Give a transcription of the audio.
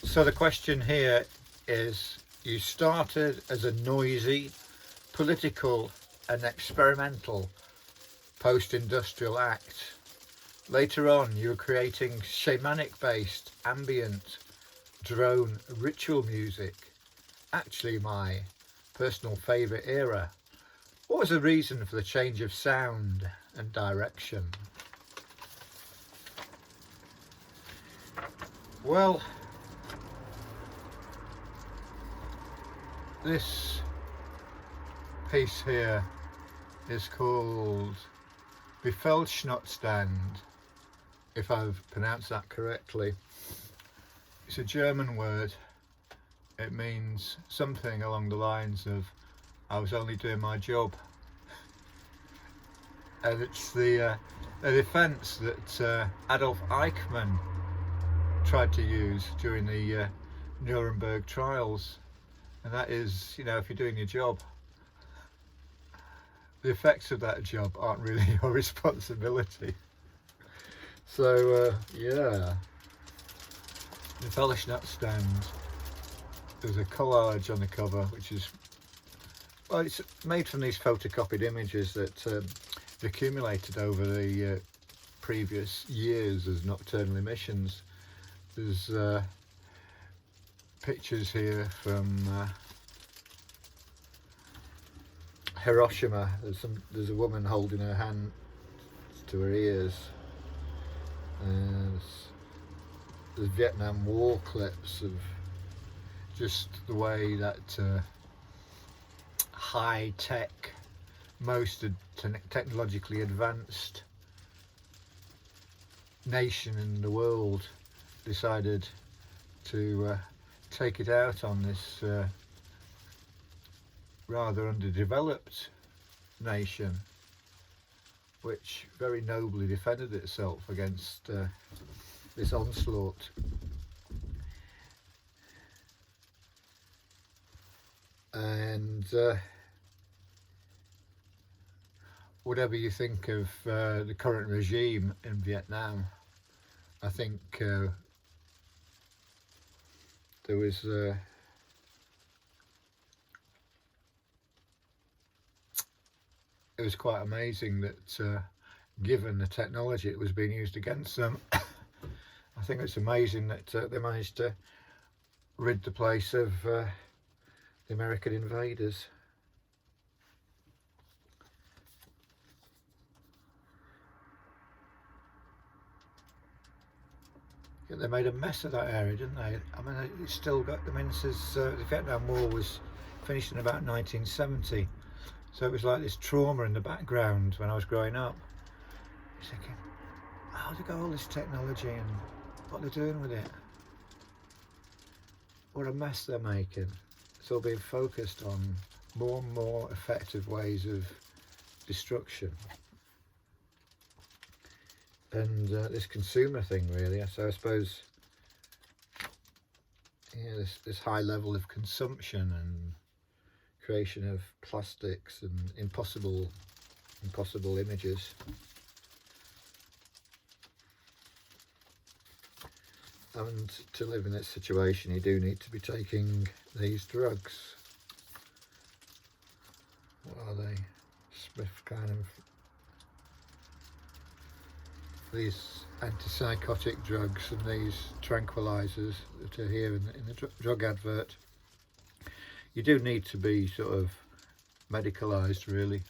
So the question here is, you started as a noisy, political and experimental post-industrial act. Later on you were creating shamanic based ambient drone ritual music, actually my personal favourite era. What was the reason for the change of sound and direction? Well, this piece here is called Befehlsnotstand, if I've pronounced that correctly. It's a German word. It means something along the lines of I was only doing my job. And it's the defence that Adolf Eichmann tried to use during the Nuremberg trials. And that is, you know, if you're doing your job, the effects of that job aren't really your responsibility. So yeah, the Befehlsnotstand, there's a collage on the cover, which is, well, it's made from these photocopied images that accumulated over the previous years as nocturnal emissions. There's pictures here from Hiroshima. There's a woman holding her hand to her ears. There's Vietnam War clips of just the way that high-tech, most technologically advanced nation in the world decided to take it out on this rather underdeveloped nation, which very nobly defended itself against this onslaught. And whatever you think of the current regime in Vietnam, I think there was it was quite amazing that given the technology that was being used against them, I think it's amazing that they managed to rid the place of the American invaders. Yeah, they made a mess of that area, didn't they? I mean, it's still got, I mean, this is, the Vietnam War was finished in about 1970. So it was like this trauma in the background when I was growing up. I was thinking, how they got all this technology and what they're doing with it? What a mess they're making. It's all being focused on more and more effective ways of destruction. And this consumer thing, really. So I suppose, yeah, this high level of consumption and creation of plastics and impossible images. And to live in this situation, you do need to be taking these drugs. What are they? Smith kind of, these antipsychotic drugs and these tranquilizers that are here in the drug advert. You do need to be sort of medicalised, really.